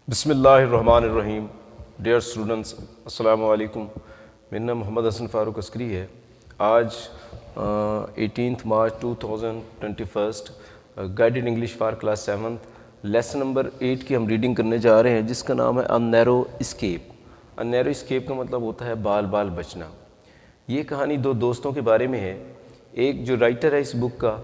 بسم اللہ الرحمن الرحیم. ڈیئر اسٹوڈنٹس، السلام علیکم. میرا نام محمد حسن فاروق عسکری ہے. آج 18 March 2021 guided English for class 7 lesson number 8 کی ہم ریڈنگ کرنے جا رہے ہیں، جس کا نام ہے ان نیرو اسکیپ. ان نیرو اسکیپ کا مطلب ہوتا ہے بال بال بچنا. یہ کہانی دو دوستوں کے بارے میں ہے. ایک جو رائٹر ہے اس بک کا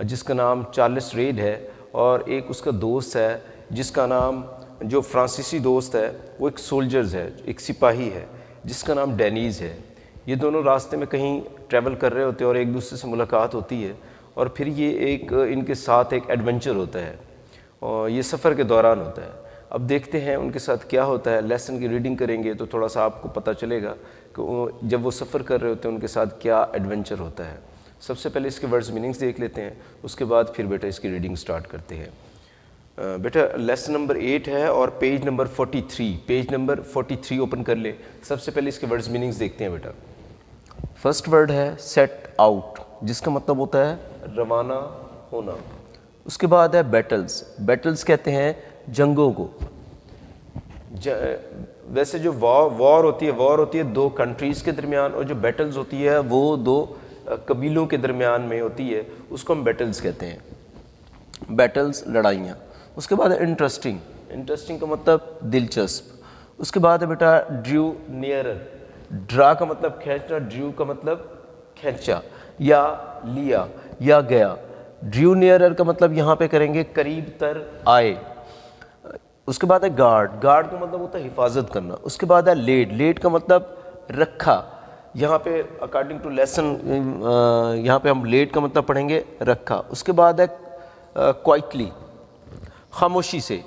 جس کا نام چارلس ریڈ ہے، اور ایک اس کا دوست ہے جس کا نام، جو فرانسیسی دوست ہے وہ ایک سولجرز ہے، ایک سپاہی ہے جس کا نام ڈینیز ہے. یہ دونوں راستے میں کہیں ٹریول کر رہے ہوتے ہیں اور ایک دوسرے سے ملاقات ہوتی ہے، اور پھر یہ ان کے ساتھ ایک ایڈونچر ہوتا ہے، اور یہ سفر کے دوران ہوتا ہے. اب دیکھتے ہیں ان کے ساتھ کیا ہوتا ہے. لیسن کی ریڈنگ کریں گے تو تھوڑا سا آپ کو پتہ چلے گا کہ جب وہ سفر کر رہے ہوتے ہیں ان کے ساتھ کیا ایڈونچر ہوتا ہے. سب سے پہلے اس کے ورڈز میننگز دیکھ لیتے ہیں، اس کے بعد پھر بیٹا اس کی ریڈنگ سٹارٹ کرتے ہیں. بیٹا لیسن نمبر 8 ہے اور پیج نمبر 43 اوپن کر لے. سب سے پہلے اس کے ورڈز میننگز دیکھتے ہیں بیٹا. فرسٹ ورڈ ہے سیٹ آؤٹ، جس کا مطلب ہوتا ہے روانہ ہونا. اس کے بعد ہے بیٹلز. بیٹلز کہتے ہیں جنگوں کو. ویسے جو وار ہوتی ہے دو کنٹریز کے درمیان، اور جو بیٹلز ہوتی ہے وہ دو قبیلوں کے درمیان میں ہوتی ہے، اس کو ہم بیٹلز کہتے ہیں. بیٹلز لڑائیاں. اس کے بعد ہے انٹرسٹنگ کا مطلب دلچسپ. اس کے بعد ہے بیٹا ڈریو نیئرر. ڈرا کا مطلب کھینچنا، ڈریو کا مطلب کھینچا یا لیا یا گیا. ڈریو نیئرر کا مطلب یہاں پہ کریں گے قریب تر آئے. اس کے بعد ہے گارڈ. گارڈ کا مطلب ہوتا ہے حفاظت کرنا. اس کے بعد ہے لیڈ. لیڈ کا مطلب رکھا. یہاں پہ اکارڈنگ ٹو لیسن یہاں پہ ہم لیڈ کا مطلب پڑھیں گے رکھا. اس کے بعد ہے کوائٹلی، خاموشی سے.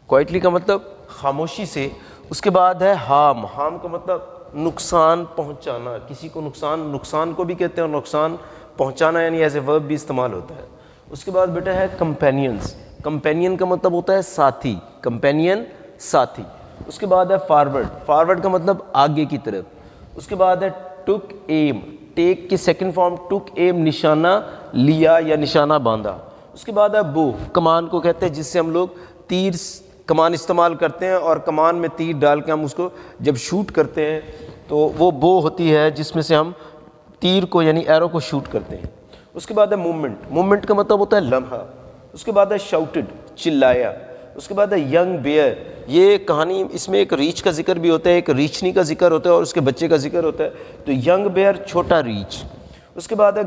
کوائٹلی کا مطلب خاموشی سے. اس کے بعد ہے ہارم. ہارم کا مطلب نقصان پہنچانا. کسی کو نقصان کو بھی کہتے ہیں، اور نقصان پہنچانا یعنی ایز اے ورب بھی استعمال ہوتا ہے. اس کے بعد بیٹا ہے کمپینینز. کمپینین کا مطلب ہوتا ہے ساتھی. کمپینین ساتھی. اس کے بعد ہے فارورڈ. فارورڈ کا مطلب آگے کی طرف. اس کے بعد ہے ٹک ایم. ٹیک کی سیکنڈ فارم ٹک ایم، نشانہ لیا یا نشانہ باندھا. اس کے بعد ہے بو. کمان کو کہتے ہیں جس سے ہم لوگ کمان استعمال کرتے ہیں، اور کمان میں تیر ڈال کے ہم اس کو جب شوٹ کرتے ہیں تو وہ بو ہوتی ہے جس میں سے ہم تیر کو یعنی ایرو کو شوٹ کرتے ہیں. اس کے بعد ہے موومنٹ. موومنٹ کا مطلب ہوتا ہے لمحہ. اس کے بعد ہے شاؤٹڈ، چلایا. اس کے بعد ہے ینگ بیئر. یہ کہانی اس میں ایک ریچھ کا ذکر بھی ہوتا ہے، ایک ریچھنی کا ذکر ہوتا ہے، اور اس کے بچے کا ذکر ہوتا ہے. تو ینگ بیئر چھوٹا ریچھ. اس کے بعد ہے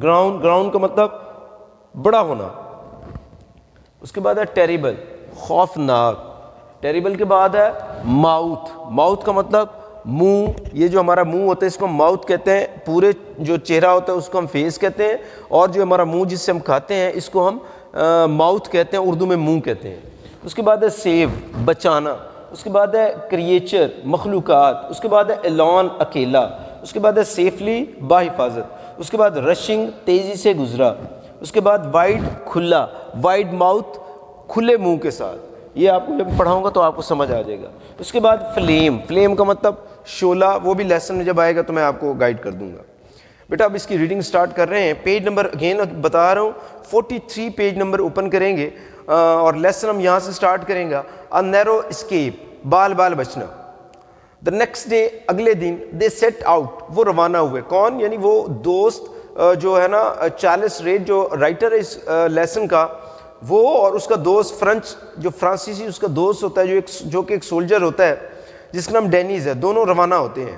گراؤنڈ کا مطلب بڑا ہونا. اس کے بعد ہے ٹیریبل، خوفناک. ٹیریبل کے بعد ہے ماؤتھ. ماؤتھ کا مطلب منہ. یہ جو ہمارا منہ ہوتا ہے اس کو ہم ماؤتھ کہتے ہیں. پورے جو چہرہ ہوتا ہے اس کو ہم فیس کہتے ہیں، اور جو ہمارا منہ جس سے ہم کھاتے ہیں اس کو ہم ماؤتھ کہتے ہیں، اردو میں منہ کہتے ہیں. اس کے بعد ہے سیو، بچانا. اس کے بعد ہے کریچر، مخلوقات. اس کے بعد ہے الون، اکیلا. اس کے بعد ہے سیفلی، باحفاظت. اس کے بعد رشنگ، تیزی سے گزرا. اس کے بعد وائڈ، کھلا. وائڈ ماؤتھ، کھلے منہ کے ساتھ. یہ آپ کو جب پڑھاؤں گا تو آپ کو سمجھ آ جائے گا. اس کے بعد فلیم. فلیم کا مطلب شعلہ. وہ بھی لیسن میں جب آئے گا تو میں آپ کو گائیڈ کر دوں گا. بیٹا اب اس کی ریڈنگ سٹارٹ کر رہے ہیں. پیج نمبر اگین بتا رہا ہوں 43 پیج نمبر اوپن کریں گے، اور لیسن ہم یہاں سے سٹارٹ کریں گا. ان نیرو اسکیپ، بال بال بچنا. دا نیکسٹ ڈے، اگلے دن، دے سیٹ آؤٹ، وہ روانہ ہوئے. کون؟ یعنی وہ دوست جو ہے نا چارلس ریڈ جو رائٹر ہے اس لیسن کا، وہ اور اس کا دوست جو فرانسیسی اس کا دوست ہوتا ہے جو کہ ایک سولجر ہوتا ہے جس کا نام ڈینیز ہے. دونوں روانہ ہوتے ہیں.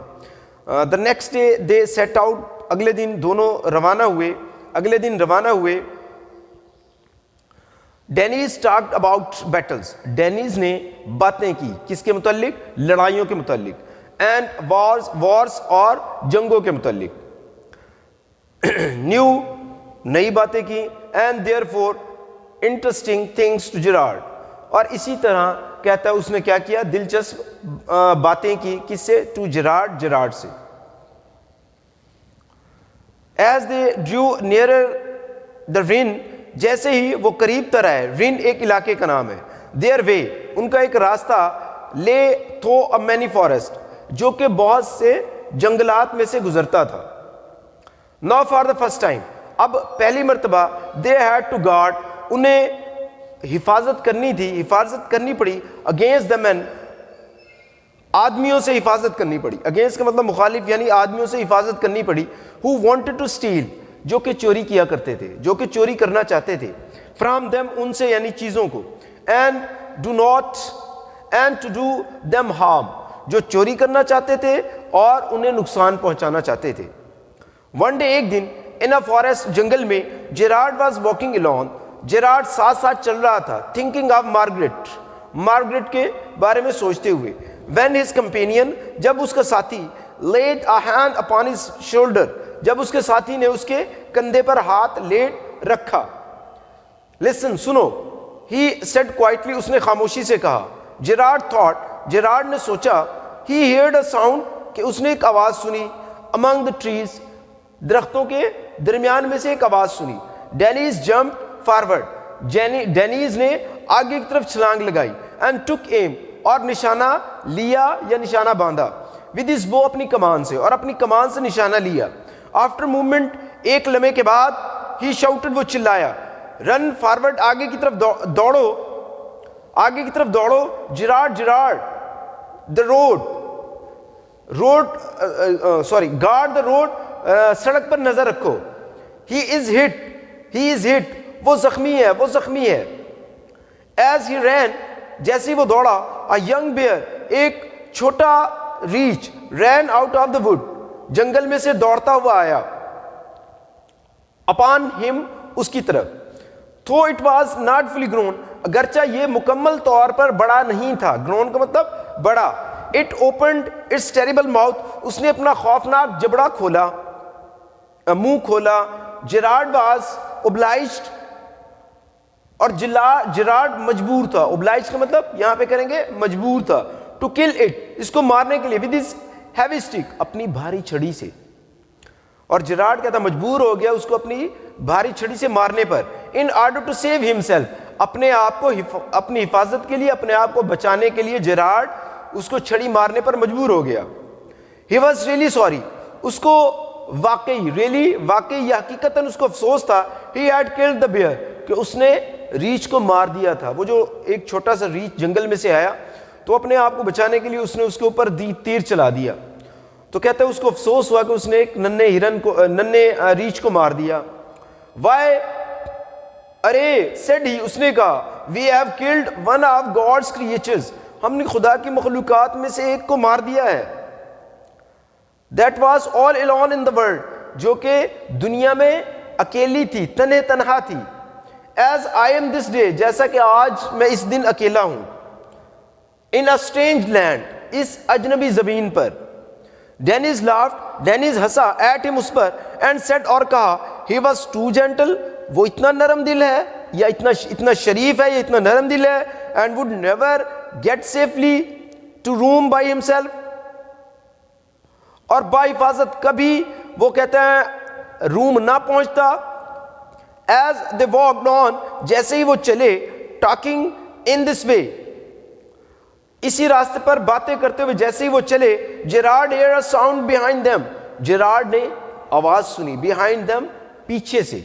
The next day they set out, اگلے دن دونوں روانہ ہوئے. اگلے دن روانہ ہوئے. Denise talked about Beatles. Denise نے باتیں کی کس کے متعلق؟ لڑائیوں کے متعلق. اینڈ وارز اور جنگوں کے متعلق. نیو، نئی باتیں کی. And there four interesting things to Gerard. اور اسی طرح کہتا ہے اس نے کیا کیا؟ دلچسپ باتیں کی. کس سے؟ ٹو جیرارڈ، جیرارڈ سے. ایز دے ڈریو نیئرر دا رن، جیسے ہی وہ قریب تر آئے. رن ایک علاقے کا نام ہے. دیئر وے، ان کا ایک راستہ. لے تھو اے مینی فارسٹ، جو کہ بہت سے جنگلات میں سے گزرتا تھا. Now for the first time, اب پہلی مرتبہ. دے ہیڈ ٹو گارڈ، انہیں حفاظت کرنی تھی، حفاظت کرنی پڑی اگینسٹ دا مین، آدمیوں سے حفاظت کرنی پڑی. اگینسٹ کا مطلب مخالف، یعنی آدمیوں سے حفاظت کرنی پڑی. who wanted to steal، جو کہ چوری کیا کرتے تھے، جو کہ چوری کرنا چاہتے تھے. from them، ان سے یعنی چیزوں کو. and to do them harm، جو چوری کرنا چاہتے تھے اور انہیں نقصان پہنچانا چاہتے تھے. ون ڈے، ایک دن، in a forest، جنگل میں، جیراڈ was walking alone، جیراڈ ساتھ ساتھ چل رہا تھا. thinking of مارگریٹ کے بارے میں سوچتے ہوئے. when his companion، جب اس کا ساتھی، laid a hand upon his shoulder، جب اس کے ساتھی نے اس کے کندھے پر ہاتھ لیٹ رکھا. listen، سنو. he said quietly، اس نے خاموشی سے کہا. جیراڈ thought، جیراڈ نے سوچا. he heard a sound، کہ اس نے ایک آواز سنی. among the trees، درختوں کے درمیان میں سے ایک آواز سنی. ڈینیز jumped forward، ڈینیز نے آگے کی طرف چھلانگ لگائی. and took aim، اور نشانہ لیا یا نشانہ باندھا. with his bow، اپنی کمان سے، اور اپنی کمان سے نشانہ لیا. after movement، ایک لمحے کے بعد، he shouted، وہ چلایا. run forward، آگے کی طرف دوڑو، آگے کی طرف دوڑو. جیراڈ the guard the road، سڑک پر نظر رکھو. he is hit، وہ زخمی ہے. as he ran، جیسے وہ دوڑا. a young bear، ایک چھوٹا ریچھ، ran out of the wood، جنگل میں سے دوڑتا ہوا آیا. upon him، اس کی طرف. though it was not fully grown، اگرچہ یہ مکمل طور پر بڑا نہیں تھا. grown کا مطلب بڑا. it opened its terrible mouth، اس نے اپنا خوفناک جبڑا کھولا، منہ کھولا. جیراڈ was obliged، اور جیراڈ مجبور تھا. obliged کا مطلب یہاں پہ کریں گے مجبور تھا. to kill it، اس کو مارنے کے لیے. with his heavy stick، اپنی بھاری چھڑی سے. اور جیراڈ کہتا مجبور ہو گیا اس کو اپنی بھاری چھڑی سے مارنے پر. in order to save himself، اپنے آپ کو اپنی حفاظت کے لیے، اپنے آپ کو بچانے کے لیے جیراڈ اس کو چھڑی مارنے پر مجبور ہو گیا. he was really sorry، اس کو واقعی یا حقیقتاً اس کو افسوس تھا. he had killed the bear، کہ اس نے ریچھ کو مار دیا تھا. وہ جو ایک چھوٹا سا ریچھ جنگل میں سے آیا تو اپنے آپ کو بچانے کے لیے اس نے اس کے اوپر تیر چلا دیا. تو کہتے ہیں اس کو افسوس ہوا کہ اس نے ایک ننھے ریچھ کو مار دیا. why، ارے، said he، اس نے کہا. we have killed one of God's creatures، ہم نے خدا کی مخلوقات میں سے ایک کو مار دیا ہے. that was all alone in the world، جو کہ دنیا میں اکیلی تھی، تنہا تھی. as I am this day، جیسا کہ آج میں اس دن اکیلا ہوں. in a strange land، اس اجنبی زمین پر. ڈینیز laughed، ڈینیز ہنسا. at him، us per. and said، اور کہا. he was too gentle، وہ اتنا نرم دل ہے، یا اتنا شریف ہے، یا اتنا نرم دل ہے. and would never get safely to room by himself، اور باحفاظت کبھی وہ کہتے ہیں روم نہ پہنچتا. as they walked on، جیسے ہی وہ چلے. talking in this way، اسی راستے پر باتیں کرتے ہوئے جیسے ہی وہ چلے. جیراڈ heard a sound behind them، جیراڈ نے آواز سنی. behind them، پیچھے سے،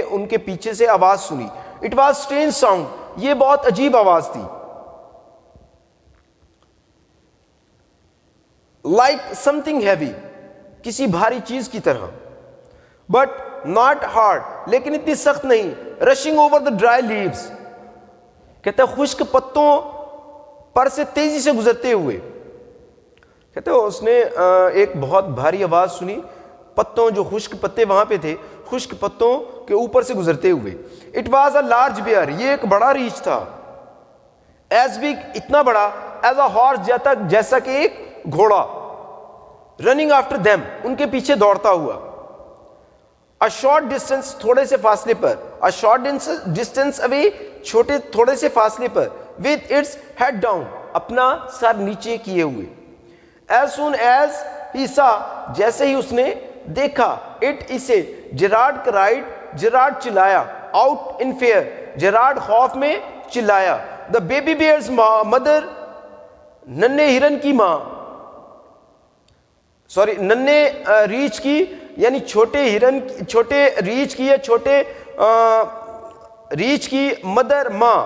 ان کے پیچھے سے آواز سنی. it was strange sound، یہ بہت عجیب آواز تھی. like something heavy، کسی بھاری چیز کی طرح. but not hard، لیکن اتنی سخت نہیں. rushing over the dry leaves، کہتا ہے خشک پتوں پر سے تیزی سے گزرتے ہوئے. کہتے ہیں اس نے ایک بہت بھاری آواز سنی، پتوں، جو خشک پتے وہاں پہ تھے، خشک پتوں کے اوپر سے گزرتے ہوئے. it was a large bear، یہ ایک بڑا ریچھ تھا. as big، اتنا بڑا. as a horse، جیسا کہ ایک گھوڑا. running after them، ان کے پیچھے دوڑتا ہوا. a short distance، تھوڑے سے فاصلے پر. a short distance away، تھوڑے سے فاصلے پر. with its head down، اپنا سر نیچے کیے ہوئے. as soon as he saw، جیسے ہی اس نے دیکھا. it، اسے. جیراڈ cried، جیراڈ چلایا. out in fear، جیراڈ خوف میں چلایا. the baby bear's mother، ننھے ہرن کی ماں، ننھے ریچھ کی، یعنی چھوٹے ریچھ کی یا چھوٹے ریچھ کی مدر ماں،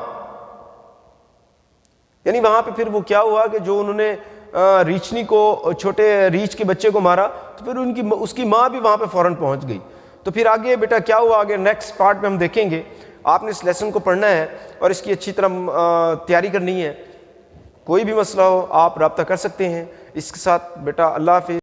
یعنی وہاں پہ پھر وہ کیا ہوا کہ جو انہوں نے ریچھنی کو، چھوٹے ریچھ کے بچے کو مارا، تو پھر اس کی ماں بھی وہاں پہ فوراً پہنچ گئی. تو پھر آگے بیٹا کیا ہوا، آگے نیکسٹ پارٹ میں ہم دیکھیں گے. آپ نے اس لیسن کو پڑھنا ہے اور اس کی اچھی طرح تیاری کرنی ہے. کوئی بھی مسئلہ ہو آپ رابطہ کر سکتے ہیں. اس کے ساتھ بیٹا اللہ حافظ.